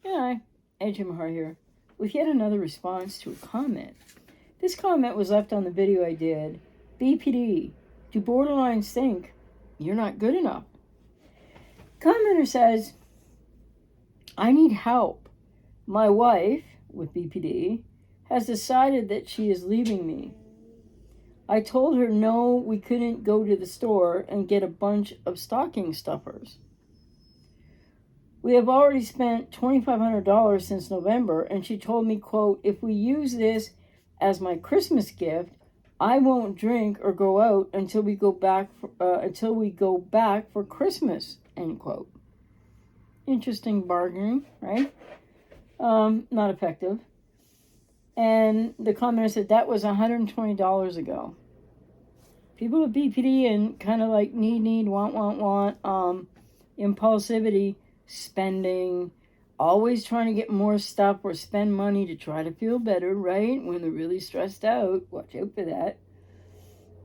Yeah, Jim Har here, with yet another response to a comment. This comment was left on the video I did. BPD, do borderlines think you're not good enough? Commenter says, I need help. My wife, with BPD, has decided that she is leaving me. I told her no, we couldn't go to the store and get a bunch of stocking stuffers. We have already spent $2,500 since November, and she told me, quote, if we use this as my Christmas gift, I won't drink or go out until we go back for Christmas, end quote. Interesting bargaining, right? Not effective. And the commenter said that was $120 ago. People with BPD and kind of like need, want, impulsivity, spending, always trying to get more stuff or spend money to try to feel better, right? When they're really stressed out. Watch out for that.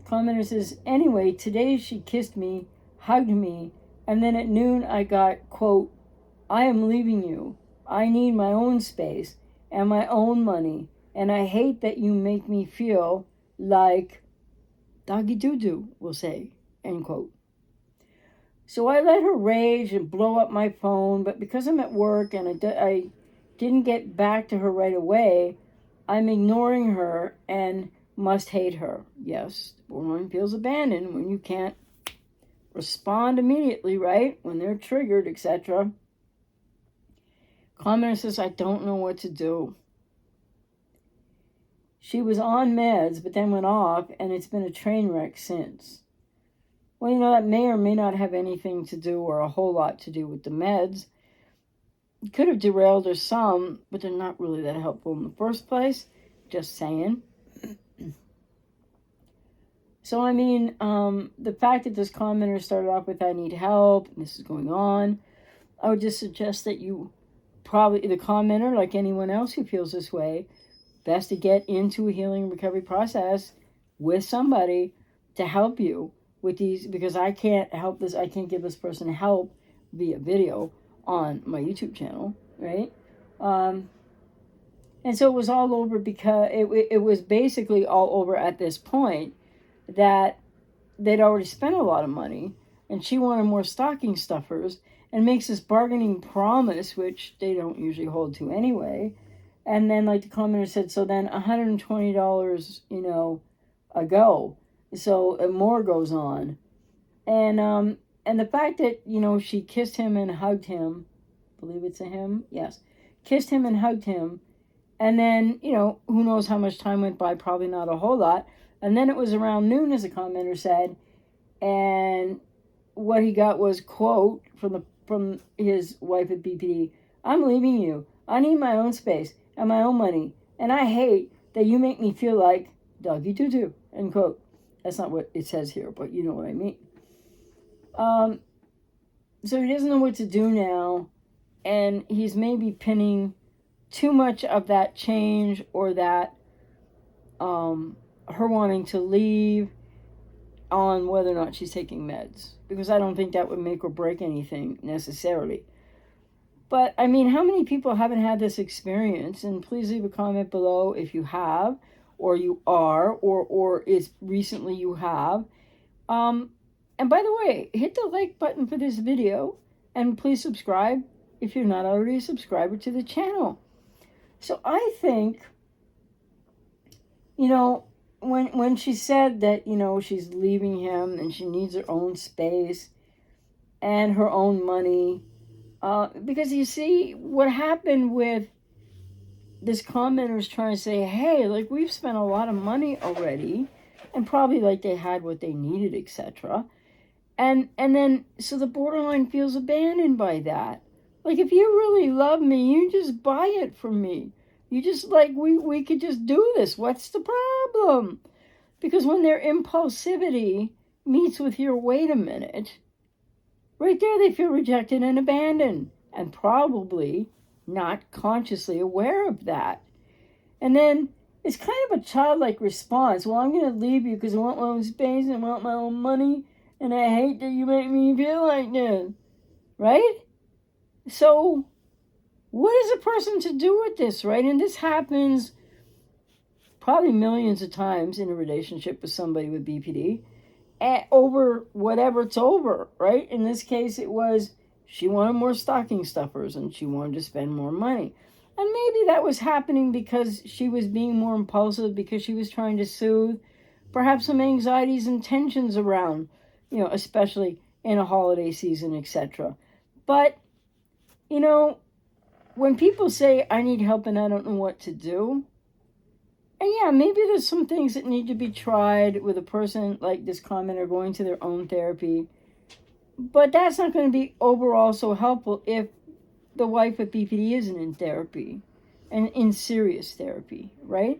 Commenter says, anyway, today she kissed me, hugged me, and then at noon I got, quote, I am leaving you. I need my own space and my own money, and I hate that you make me feel like doggy doo-doo, will say, end quote. So I let her rage and blow up my phone, but because I'm at work and I didn't get back to her right away, I'm ignoring her and must hate her. Yes, the borderline feels abandoned when you can't respond immediately, right? When they're triggered, etc. Commenter says, I don't know what to do. She was on meds, but then went off, and it's been a train wreck since. Well, that may or may not have anything to do or a whole lot to do with the meds. It could have derailed her some, but they're not really that helpful in the first place. Just saying. So, the fact that this commenter started off with, I need help, and this is going on, I would just suggest that you probably, the commenter, like anyone else who feels this way, best to get into a healing recovery process with somebody to help you with these, because I can't give this person help via video on my YouTube channel, right? And so it was all over because it was basically all over at this point that they'd already spent a lot of money and she wanted more stocking stuffers and makes this bargaining promise, which they don't usually hold to anyway. And then, like the commenter said, so then $120, ago. So more goes on. And the fact that, she kissed him and hugged him, I believe it's a him, yes, kissed him and hugged him, and then, who knows how much time went by, probably not a whole lot, and then it was around noon, as the commenter said, and what he got was, quote, from his wife at BPD, I'm leaving you. I need my own space and my own money, and I hate that you make me feel like doggy doo-doo, end quote. That's not what it says here, but you know what I mean. So he doesn't know what to do now, and he's maybe pinning too much of that change or that her wanting to leave on whether or not she's taking meds, because I don't think that would make or break anything necessarily. But how many people haven't had this experience? And please leave a comment below if you have, or you are, or it's recently you have. And by the way, hit the like button for this video, and please subscribe if you're not already a subscriber to the channel. So I think, when she said that, she's leaving him and she needs her own space and her own money, because you see what happened with this commenter is trying to say, hey, like, we've spent a lot of money already, and probably like they had what they needed, etc. And then, so the borderline feels abandoned by that. Like, if you really love me, you just buy it from me. You just, like, we could just do this. What's the problem? Because when their impulsivity meets with your wait a minute, right there they feel rejected and abandoned, and probably not consciously aware of that. And then it's kind of a childlike response. Well, I'm going to leave you because I want my own space and I want my own money, and I hate that you make me feel like this, right? So What is a person to do with this, right? And this happens probably millions of times in a relationship with somebody with BPD, over whatever it's over, right? In this case, it was she wanted more stocking stuffers and she wanted to spend more money. And maybe that was happening because she was being more impulsive, because she was trying to soothe perhaps some anxieties and tensions around, especially in a holiday season, etc. But, when people say, I need help and I don't know what to do, and yeah, maybe there's some things that need to be tried with a person like this commenter going to their own therapy, but that's not going to be overall so helpful if the wife with BPD isn't in therapy, and in serious therapy, right?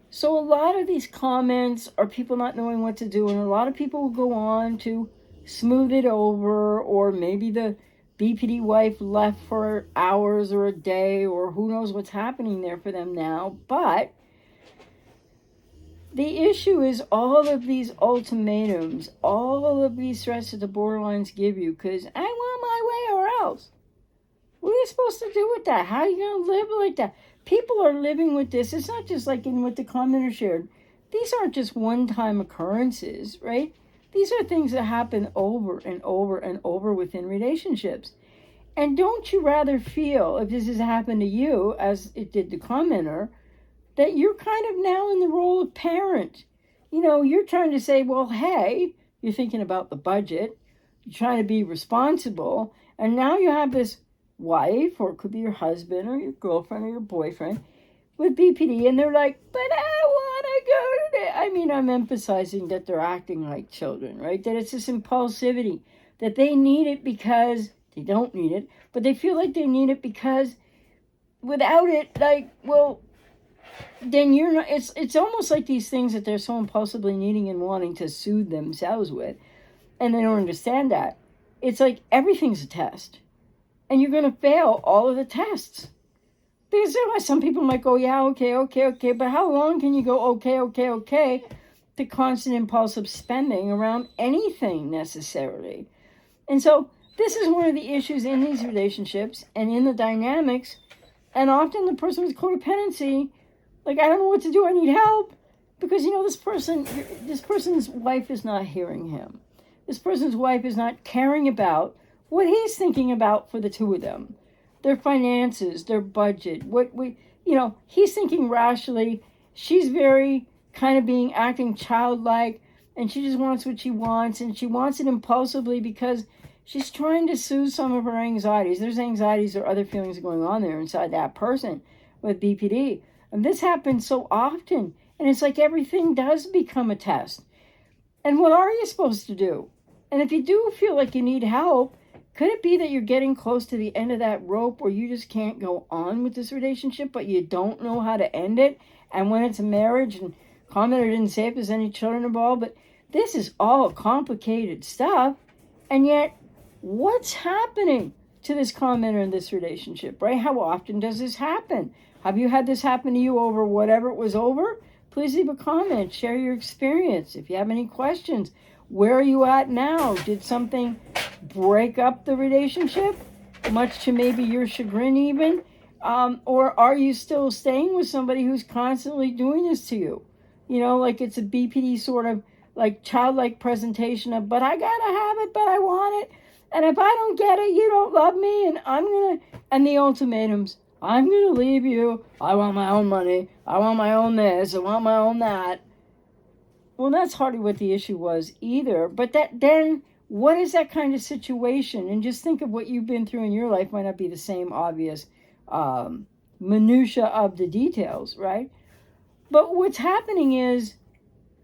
So a lot of these comments are people not knowing what to do, and a lot of people will go on to smooth it over, or maybe the BPD wife left for hours or a day, or who knows what's happening there for them now. But the issue is all of these ultimatums, all of these threats that the borderlines give you, because I want my way or else. What are you supposed to do with that? How are you going to live like that? People are living with this. It's not just like in what the commenter shared. These aren't just one-time occurrences, right? These are things that happen over and over and over within relationships. And don't you rather feel, if this has happened to you, as it did the commenter, that you're kind of now in the role of parent? You're trying to say, well, hey, you're thinking about the budget. You're trying to be responsible. And now you have this wife, or it could be your husband or your girlfriend or your boyfriend with BPD, and they're like, but I want to go to that. I'm emphasizing that they're acting like children, right? That it's this impulsivity, that they need it because they don't need it, but they feel like they need it because without it, then you're not, it's almost like these things that they're so impulsively needing and wanting to soothe themselves with, and they don't understand that. It's like everything's a test. And you're going to fail all of the tests. Because some people might go, yeah, okay. But how long can you go, okay, to constant impulsive spending around anything necessarily? And so this is one of the issues in these relationships and in the dynamics. And often the person with codependency, like, I don't know what to do, I need help. Because, this person's wife is not hearing him. This person's wife is not caring about what he's thinking about for the two of them, their finances, their budget, he's thinking rationally. She's very kind of acting childlike, and she just wants what she wants, and she wants it impulsively because she's trying to soothe some of her anxieties. There's anxieties or other feelings going on there inside that person with BPD. And this happens so often, and it's like everything does become a test. And what are you supposed to do? And if you do feel like you need help, could it be that you're getting close to the end of that rope where you just can't go on with this relationship, but you don't know how to end it? And when it's a marriage, and commenter didn't say if there's any children involved, but this is all complicated stuff. And yet, what's happening to this commenter in this relationship, right? How often does this happen? Have you had this happen to you over whatever it was over? Please leave a comment, share your experience. If you have any questions, where are you at now? Did something break up the relationship, much to maybe your chagrin even? Or are you still staying with somebody who's constantly doing this to you? Like it's a BPD sort of like childlike presentation of, but I gotta have it, but I want it. And if I don't get it, you don't love me, and the ultimatums, I'm gonna leave you. I want my own money. I want my own this. I want my own that. Well, that's hardly what the issue was either. But then what is that kind of situation? And just think of what you've been through in your life. Might not be the same obvious minutia of the details, right? But what's happening is,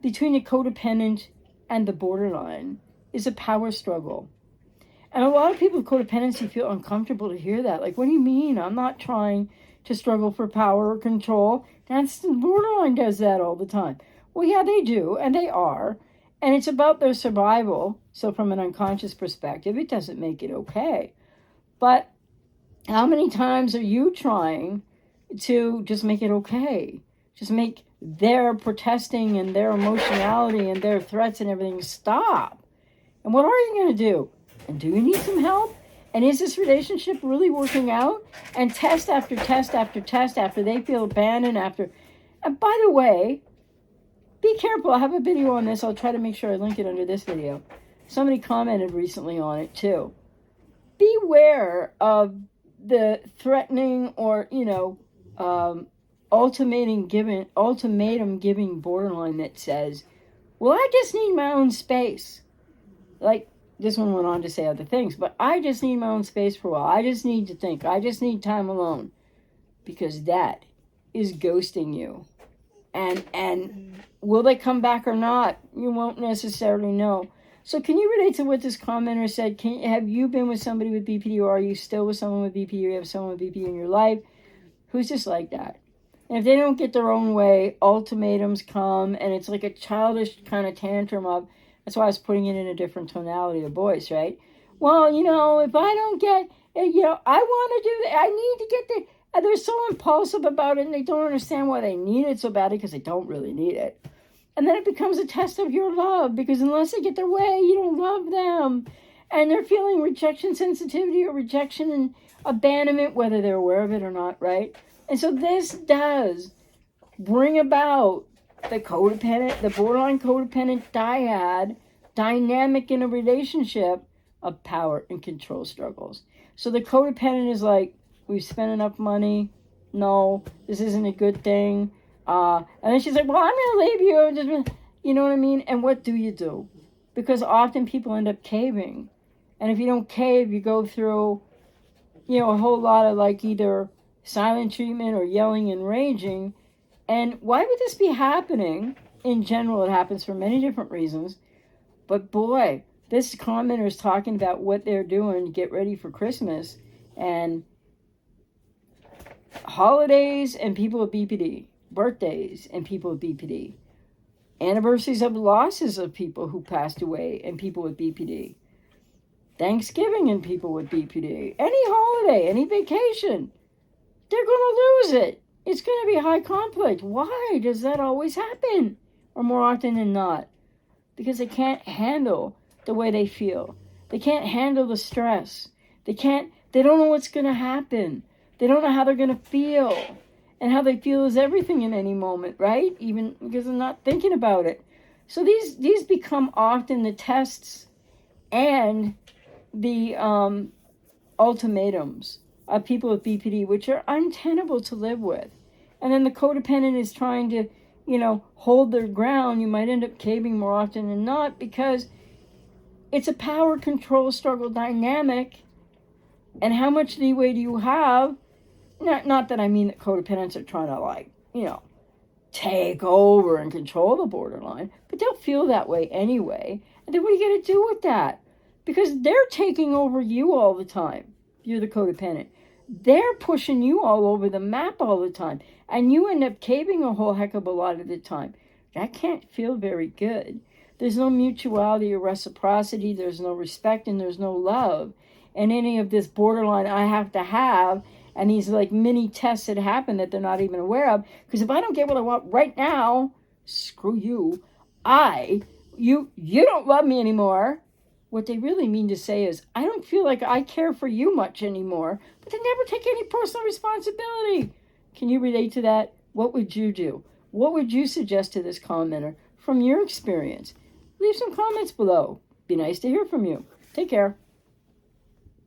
between the codependent and the borderline is a power struggle. And a lot of people with codependency feel uncomfortable to hear that. Like, what do you mean? I'm not trying to struggle for power or control. The borderline does that all the time. Well, yeah, they do, and they are. And it's about their survival. So from an unconscious perspective, it doesn't make it okay. But how many times are you trying to just make it okay? Just make their protesting and their emotionality and their threats and everything stop? And what are you going to do? And do you need some help? And is this relationship really working out? And test after test after test after they feel abandoned after. And by the way, be careful. I have a video on this. I'll try to make sure I link it under this video. Somebody commented recently on it too. Beware of the threatening or, ultimatum giving borderline that says, well, I just need my own space. Like, this one went on to say other things, but I just need my own space for a while. I just need to think. I just need time alone. Because that is ghosting you. And will they come back or not? You won't necessarily know. So can you relate to what this commenter said? Have you been with somebody with BPD, or are you still with someone with BPD, or you have someone with BPD in your life who's just like that? And if they don't get their own way, ultimatums come, and it's like a childish kind of tantrum of, that's why I was putting it in a different tonality of voice, right? Well, if I don't get, I want to do that. I need to get the, and they're so impulsive about it, and they don't understand why they need it so badly, because they don't really need it. And then it becomes a test of your love, because unless they get their way, you don't love them. And they're feeling rejection sensitivity or rejection and abandonment, whether they're aware of it or not, right? And so this does bring about the borderline codependent dyad dynamic in a relationship of power and control struggles. So the codependent is like, we've spent enough money. No, this isn't a good thing. And then she's like, well, I'm going to leave you. You know what I mean? And what do you do? Because often people end up caving. And if you don't cave, you go through, a whole lot of like either silent treatment or yelling and raging. And why would this be happening? In general, it happens for many different reasons. But boy, this commenter is talking about what they're doing to get ready for Christmas and holidays and people with BPD, birthdays and people with BPD, anniversaries of losses of people who passed away and people with BPD, Thanksgiving and people with BPD, any holiday, any vacation, they're going to lose it. It's going to be high conflict. Why does that always happen? Or more often than not? Because they can't handle the way they feel. They can't handle the stress. They don't know what's going to happen. They don't know how they're going to feel. And how they feel is everything in any moment, right? Even because they're not thinking about it. So these become often the tests and the ultimatums of people with BPD, which are untenable to live with. And then the codependent is trying to, hold their ground. You might end up caving more often than not because it's a power control struggle dynamic. And how much leeway do you have? Not that I mean that codependents are trying to take over and control the borderline, but they'll feel that way anyway. And then what are you going to do with that? Because they're taking over you all the time. You're the codependent. They're pushing you all over the map all the time. And you end up caving a whole heck of a lot of the time. That can't feel very good. There's no mutuality or reciprocity. There's no respect and there's no love. And any of this borderline I have to have, and these like mini tests that happen that they're not even aware of. Because if I don't get what I want right now, screw you. You don't love me anymore. What they really mean to say is, I don't feel like I care for you much anymore, but they never take any personal responsibility. Can you relate to that? What would you do? What would you suggest to this commenter from your experience? Leave some comments below. Be nice to hear from you. Take care.